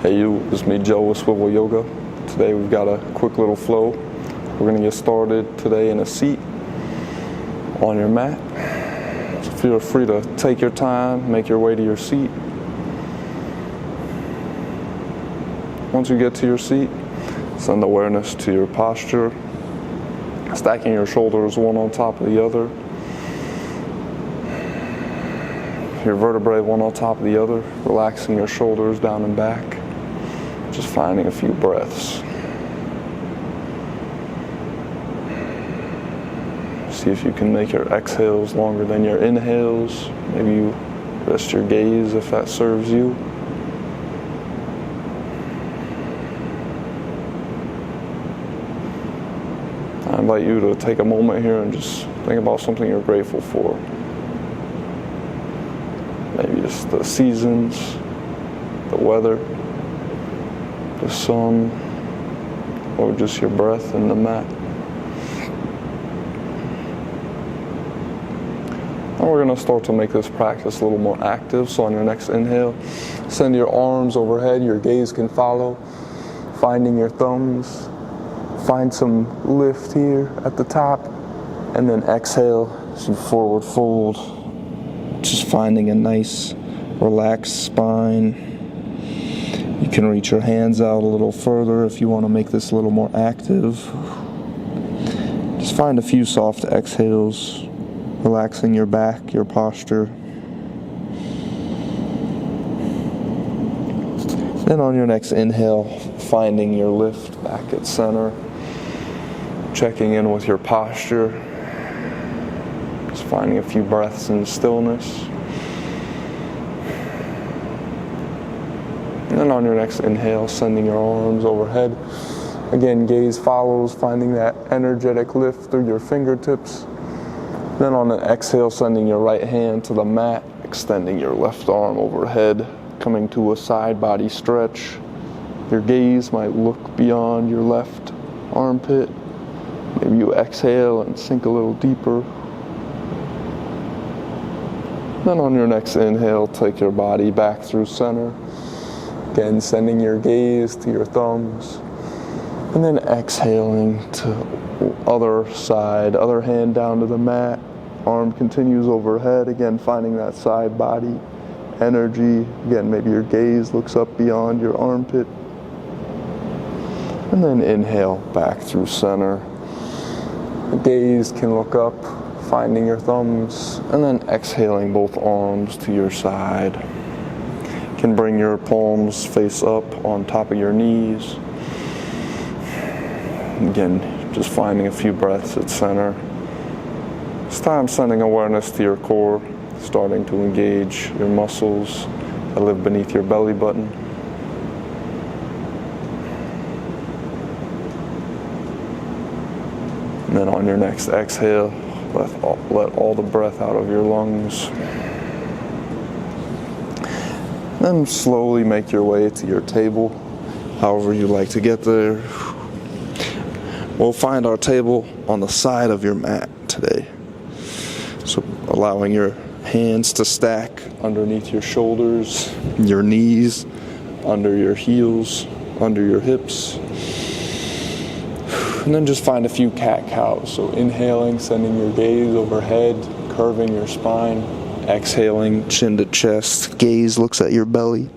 Hey you, it's me Joe with Swivel Yoga. Today we've got a quick little flow. We're going to get started today in a seat on your mat. So feel free to take your time, make your way to your seat. Once you get to your seat, send awareness to your posture, stacking your shoulders one on top of the other. Your vertebrae one on top of the other, relaxing your shoulders down and back. Just finding a few breaths. See if you can make your exhales longer than your inhales. Maybe you rest your gaze if that serves you. I invite you to take a moment here and just think about something you're grateful for. Maybe just the seasons, the weather, the sun, or just your breath and the mat. And we're going to start to make this practice a little more active. So on your next inhale, send your arms overhead, your gaze can follow, finding your thumbs. Find some lift here at the top, and then exhale as you forward fold. Just finding a nice relaxed spine. You can reach your hands out a little further if you want to make this a little more active. Just find a few soft exhales, relaxing your back, your posture. Then on your next inhale, finding your lift back at center, checking in with your posture, just finding a few breaths in stillness. And then on your next inhale, sending your arms overhead. Again, gaze follows, finding that energetic lift through your fingertips. Then on an exhale, sending your right hand to the mat, extending your left arm overhead, coming to a side body stretch. Your gaze might look beyond your left armpit. Maybe you exhale and sink a little deeper. Then on your next inhale, take your body back through center. Again, sending your gaze to your thumbs. And then exhaling to other side, other hand down to the mat. Arm continues overhead. Again, finding that side body energy. Again, maybe your gaze looks up beyond your armpit. And then inhale back through center. The gaze can look up, finding your thumbs, and then exhaling both arms to your side. You can bring your palms face up on top of your knees. Again, just finding a few breaths at center. This time sending awareness to your core, starting to engage your muscles that live beneath your belly button. And then on your next exhale, let all the breath out of your lungs. Then slowly make your way to your table, however you like to get there. We'll find our table on the side of your mat today. So allowing your hands to stack underneath your shoulders, your knees, under your heels, under your hips. And then just find a few cat-cows. So inhaling, sending your gaze overhead, curving your spine. Exhaling, chin to chest, gaze looks at your belly.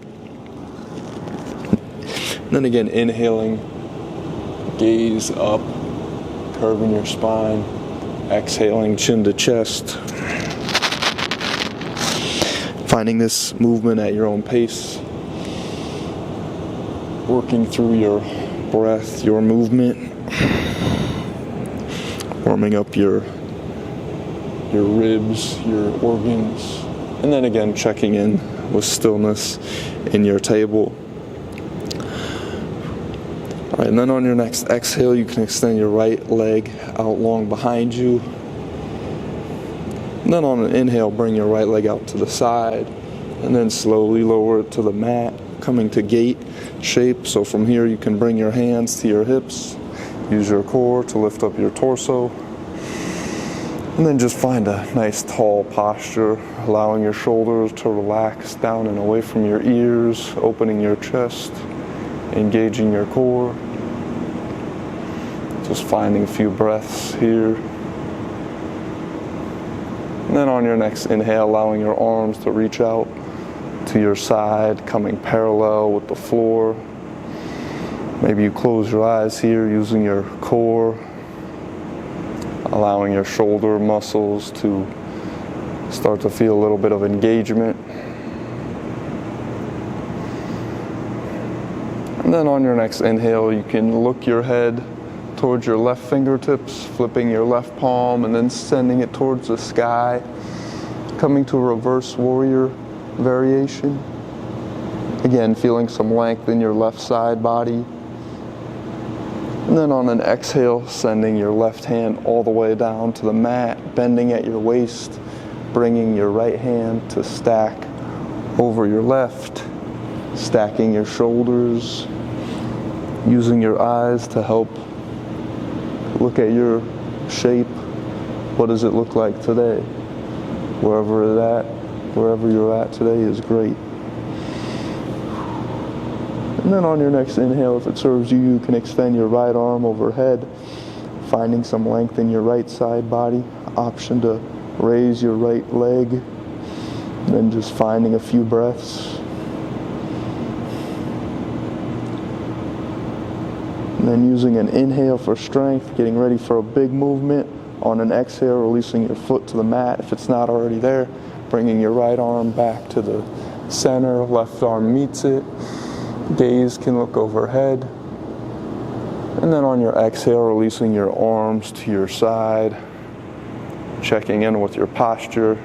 And then again, inhaling, gaze up, curving your spine. Exhaling, chin to chest. Finding this movement at your own pace. Working through your breath, your movement. Warming up your ribs, your organs, and then again checking in with stillness in your table. All right, and then on your next exhale, you can extend your right leg out long behind you. And then on an inhale, bring your right leg out to the side, and then slowly lower it to the mat, coming to gate shape. So from here, you can bring your hands to your hips. Use your core to lift up your torso. And then just find a nice tall posture, allowing your shoulders to relax down and away from your ears, opening your chest. engaging your core. Just finding a few breaths here. And then on your next inhale, allowing your arms to reach out to your side, coming parallel with the floor. Maybe you close your eyes here using your core, allowing your shoulder muscles to start to feel a little bit of engagement. And then on your next inhale, you can look your head towards your left fingertips, flipping your left palm and then sending it towards the sky, coming to a reverse warrior variation. Again, feeling some length in your left side body. And then on an exhale, sending your left hand all the way down to the mat, bending at your waist, bringing your right hand to stack over your left, stacking your shoulders, using your eyes to help look at your shape. What does it look like today? Wherever you're at today is great. And then on your next inhale, if it serves you, you can extend your right arm overhead, finding some length in your right side body. Option to raise your right leg, and then just finding a few breaths. And then using an inhale for strength, getting ready for a big movement. On an exhale, releasing your foot to the mat if it's not already there. Bringing your right arm back to the center, left arm meets it. Gaze can look overhead. And then on your exhale, releasing your arms to your side. Checking in with your posture.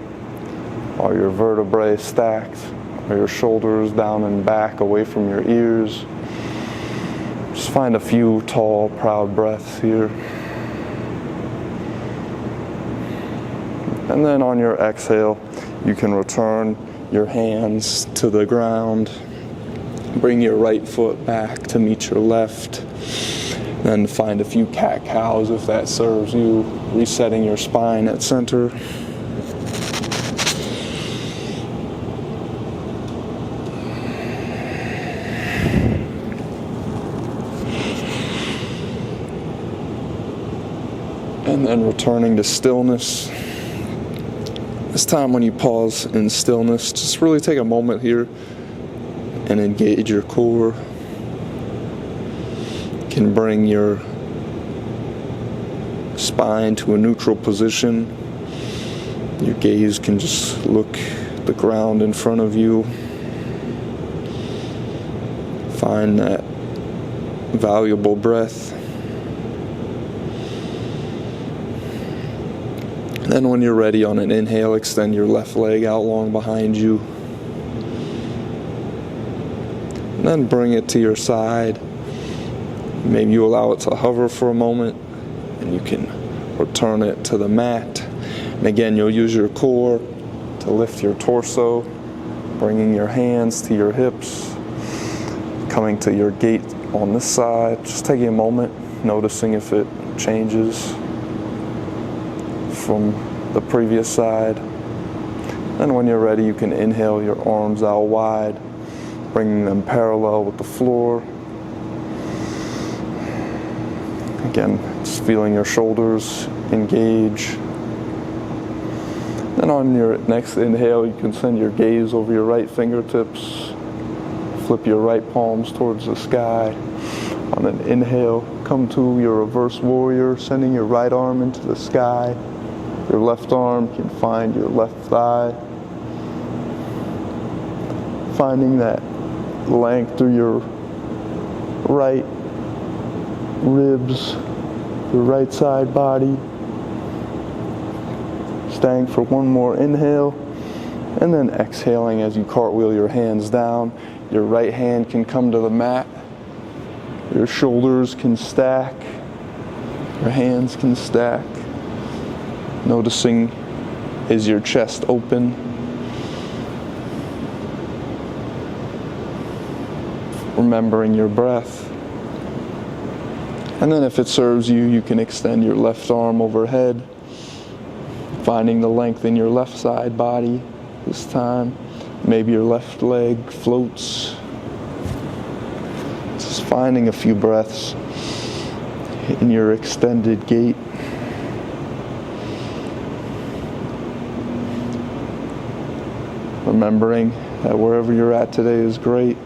Are your vertebrae stacked? Are your shoulders down and back away from your ears? Just find a few tall, proud breaths here. And then on your exhale, you can return your hands to the ground. Bring your right foot back to meet your left. Then find a few cat-cows if that serves you, resetting your spine at center. And then returning to stillness. This time when you pause in stillness, just really take a moment here and engage your core. You can bring your spine to a neutral position. Your gaze can just look at the ground in front of you. Find that valuable breath. Then when you're ready, on an inhale, extend your left leg out long behind you. And then bring it to your side. Maybe you allow it to hover for a moment, and you can return it to the mat. And again, you'll use your core to lift your torso, bringing your hands to your hips, coming to your gait on this side. Just taking a moment, noticing if it changes from the previous side. Then when you're ready, you can inhale your arms out wide, bringing them parallel with the floor. Again, just feeling your shoulders engage. Then on your next inhale, you can send your gaze over your right fingertips, flip your right palms towards the sky. On an inhale, come to your reverse warrior, sending your right arm into the sky. Your left arm can find your left thigh. Finding that length through your right ribs, your right side body. Staying for one more inhale, and then exhaling as you cartwheel your hands down. Your right hand can come to the mat. Your shoulders can stack. Your hands can stack. Noticing, is your chest open? Remembering your breath. And then if it serves you, you can extend your left arm overhead, finding the length in your left side body this time. Maybe your left leg floats. Just finding a few breaths in your extended gait. Remembering that wherever you're at today is great.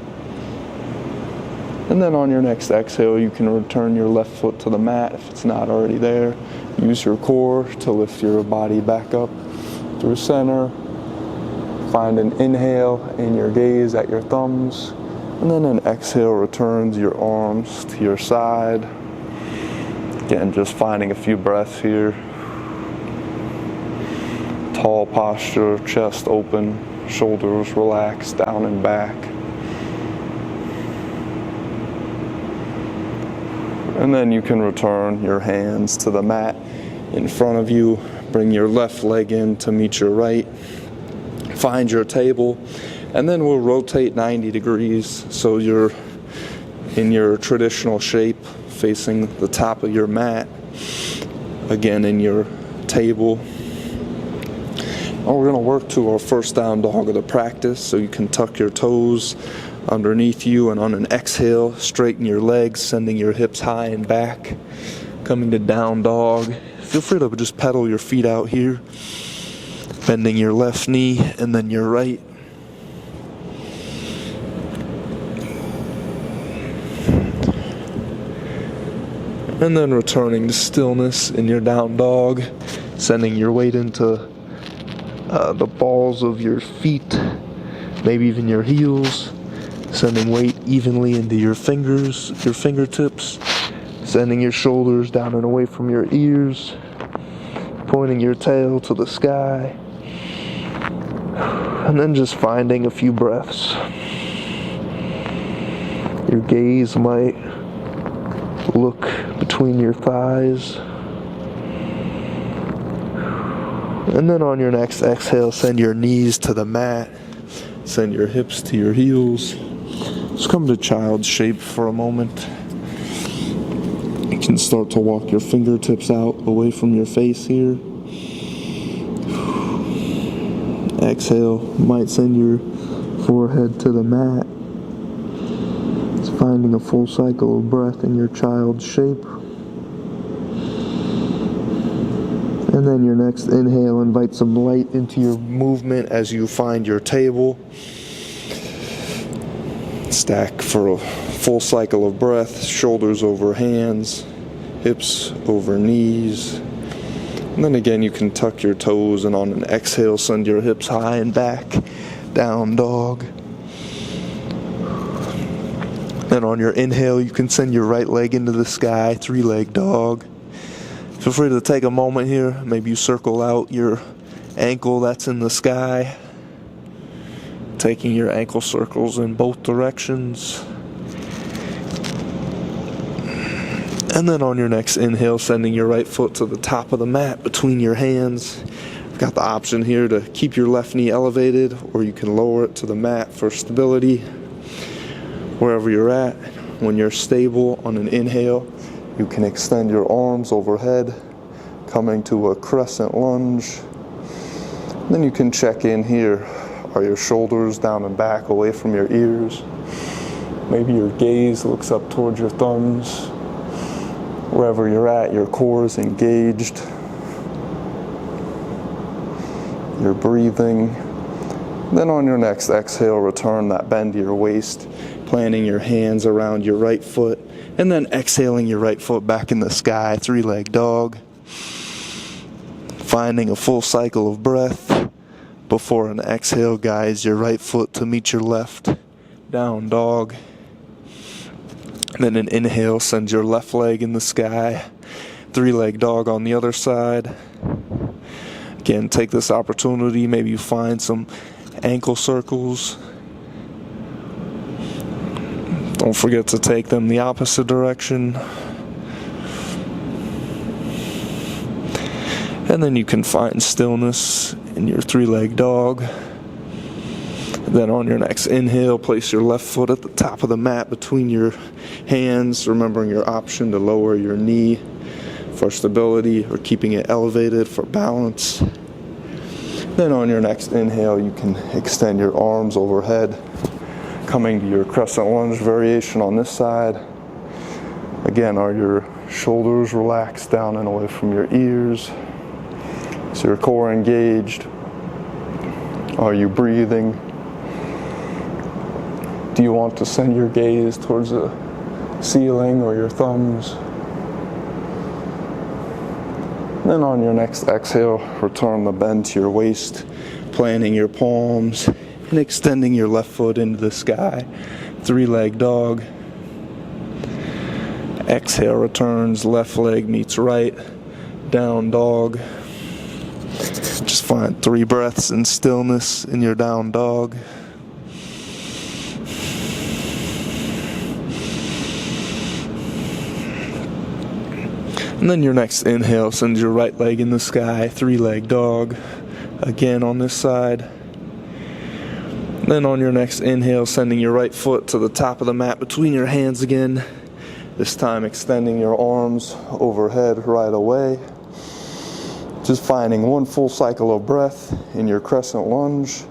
And then on your next exhale, you can return your left foot to the mat if it's not already there. Use your core to lift your body back up through center. Find an inhale in your gaze at your thumbs. And then an exhale returns your arms to your side. Again, just finding a few breaths here. Tall posture, chest open, shoulders relaxed down and back. And then you can return your hands to the mat in front of you. Bring your left leg in to meet your right. Find your table. And then we'll rotate 90 degrees so you're in your traditional shape, facing the top of your mat. Again, in your table. And we're going to work to our first down dog of the practice, so you can tuck your toes underneath you, and on an exhale, straighten your legs, sending your hips high and back. Coming to down dog. Feel free to just pedal your feet out here. Bending your left knee and then your right. And then returning to stillness in your down dog, sending your weight into the balls of your feet, maybe even your heels, sending weight evenly into your fingers, your fingertips, sending your shoulders down and away from your ears, pointing your tail to the sky, and then just finding a few breaths. Your gaze might look between your thighs. And then on your next exhale, send your knees to the mat. Send your hips to your heels. Just come to child's shape for a moment. You can start to walk your fingertips out away from your face here. Exhale, might send your forehead to the mat. Finding a full cycle of breath in your child's shape. And then your next inhale, invite some light into your movement as you find your table. Stack for a full cycle of breath, shoulders over hands, hips over knees. And then again, you can tuck your toes, and on an exhale, send your hips high and back, down dog. Then on your inhale, you can send your right leg into the sky, three-leg dog. Feel free to take a moment here. Maybe you circle out your ankle that's in the sky, taking your ankle circles in both directions. And then on your next inhale, sending your right foot to the top of the mat between your hands. You've got the option here to keep your left knee elevated, or you can lower it to the mat for stability. Wherever you're at, when you're stable on an inhale, you can extend your arms overhead, coming to a crescent lunge. Then you can check in here. Are your shoulders down and back away from your ears? Maybe your gaze looks up towards your thumbs. Wherever you're at, your core is engaged. You're breathing. Then on your next exhale, return that bend to your waist, planting your hands around your right foot, and then exhaling your right foot back in the sky, three-leg dog. Finding a full cycle of breath. Before an exhale, guys, your right foot to meet your left, down dog. Then an inhale, send your left leg in the sky, three-leg dog on the other side. Again, take this opportunity, maybe you find some ankle circles. Don't forget to take them the opposite direction. And then you can find stillness in your three-leg dog. Then on your next inhale, place your left foot at the top of the mat between your hands, remembering your option to lower your knee for stability or keeping it elevated for balance. Then on your next inhale, you can extend your arms overhead, Coming to your crescent lunge variation on this side. Again, are your shoulders relaxed down and away from your ears? Is your core engaged? Are you breathing? Do you want to send your gaze towards the ceiling or your thumbs? Then on your next exhale, return the bend to your waist, planting your palms and extending your left foot into the sky. 3-leg dog. Exhale returns, left leg meets right, down dog. Just find 3 breaths in stillness in your down dog. And then your next inhale sends your right leg in the sky, 3-leg dog. Again on this side. Then on your next inhale, sending your right foot to the top of the mat between your hands again. This time extending your arms overhead right away. Just finding 1 full cycle of breath in your crescent lunge.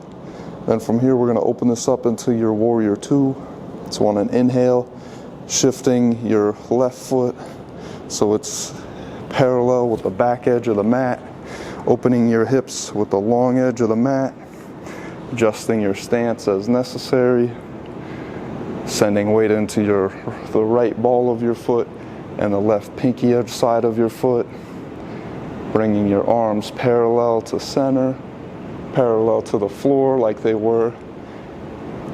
Then from here we're going to open this up into your warrior 2. So on an inhale, shifting your left foot so it's parallel with the back edge of the mat. Opening your hips with the long edge of the mat. Adjusting your stance as necessary. Sending weight into the right ball of your foot and the left pinky edge side of your foot. Bringing your arms parallel to center, parallel to the floor like they were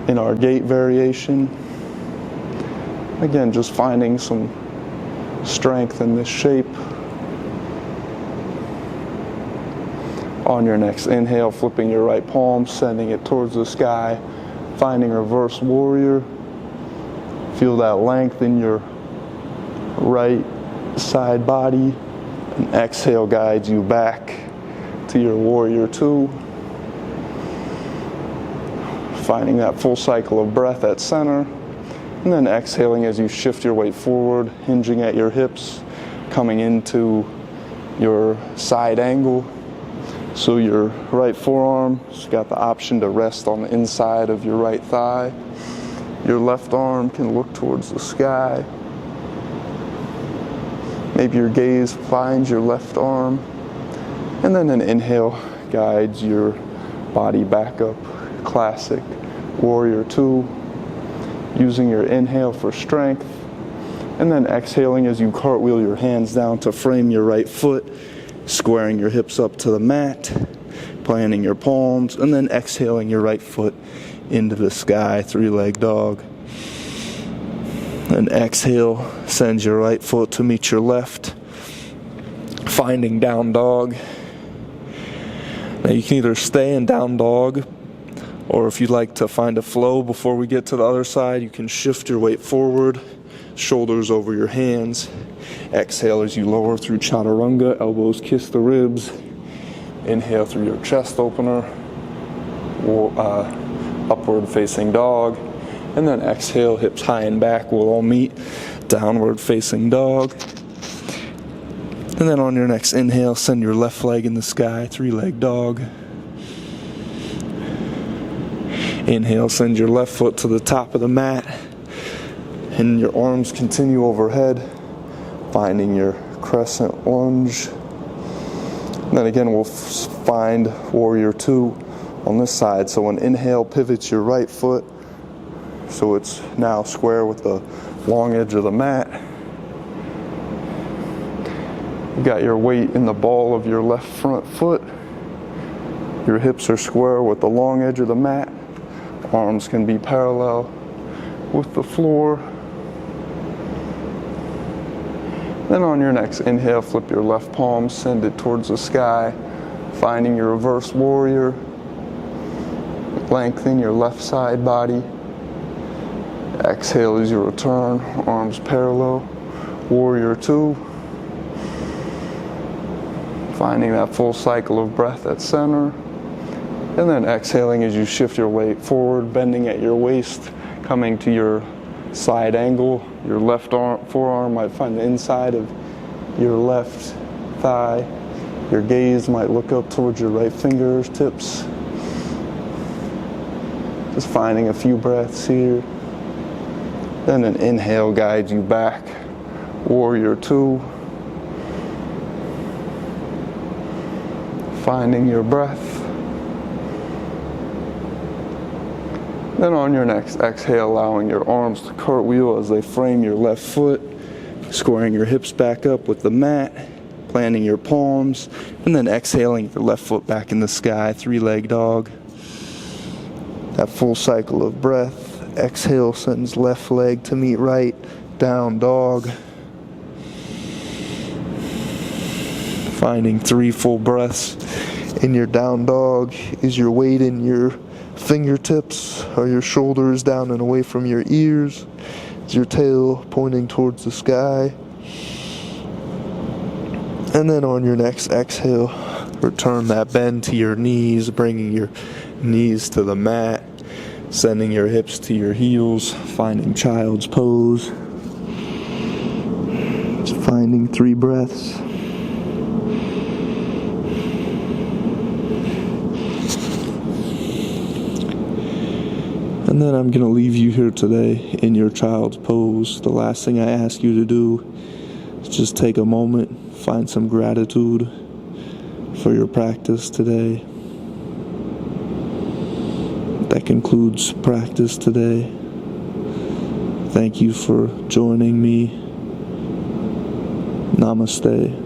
in our gait variation. Again, just finding some strength in this shape. On your next inhale, flipping your right palm, sending it towards the sky, finding reverse warrior. Feel that length in your right side body. And exhale guides you back to your warrior 2. Finding that full cycle of breath at center. And then exhaling as you shift your weight forward, hinging at your hips, coming into your side angle. So your right forearm's got the option to rest on the inside of your right thigh. Your left arm can look towards the sky. Maybe your gaze finds your left arm. And then an inhale guides your body back up. Classic warrior 2. Using your inhale for strength. And then exhaling as you cartwheel your hands down to frame your right foot. Squaring your hips up to the mat, planting your palms, and then exhaling your right foot into the sky, 3-leg dog. And exhale, sends your right foot to meet your left, finding down dog. Now you can either stay in down dog, or if you'd like to find a flow before we get to the other side, you can shift your weight forward, shoulders over your hands. Exhale as you lower through chaturanga, elbows kiss the ribs. Inhale through your chest opener, upward facing dog. And then exhale, hips high and back will all meet, downward facing dog. And then on your next inhale, send your left leg in the sky, 3-leg dog. Inhale, send your left foot to the top of the mat. And your arms continue overhead, finding your crescent lunge. And then again, we'll find warrior 2 on this side. So an inhale pivots your right foot, so it's now square with the long edge of the mat. You got your weight in the ball of your left front foot. Your hips are square with the long edge of the mat. Arms can be parallel with the floor. Then on your next inhale, flip your left palm, send it towards the sky, finding your reverse warrior. Lengthen your left side body. Exhale as you return, arms parallel. Warrior 2. Finding that full cycle of breath at center. And then exhaling as you shift your weight forward, bending at your waist, coming to your side angle. Your left forearm might find the inside of your left thigh. Your gaze might look up towards your right fingertips. Just finding a few breaths here. Then an inhale guides you back. Warrior two. Finding your breath. Then on your next exhale, allowing your arms to cartwheel as they frame your left foot, squaring your hips back up with the mat, planting your palms, and then exhaling your left foot back in the sky, three-leg dog. That full cycle of breath. Exhale sends left leg to meet right, down dog. Finding 3 full breaths in your down dog. Is your weight in your fingertips? Are your shoulders down and away from your ears? Is your tail pointing towards the sky? And then on your next exhale, return that bend to your knees, bringing your knees to the mat, sending your hips to your heels, finding child's pose. Just finding 3 breaths. And then I'm going to leave you here today in your child's pose. The last thing I ask you to do is just take a moment, find some gratitude for your practice today. That concludes practice today. Thank you for joining me. Namaste.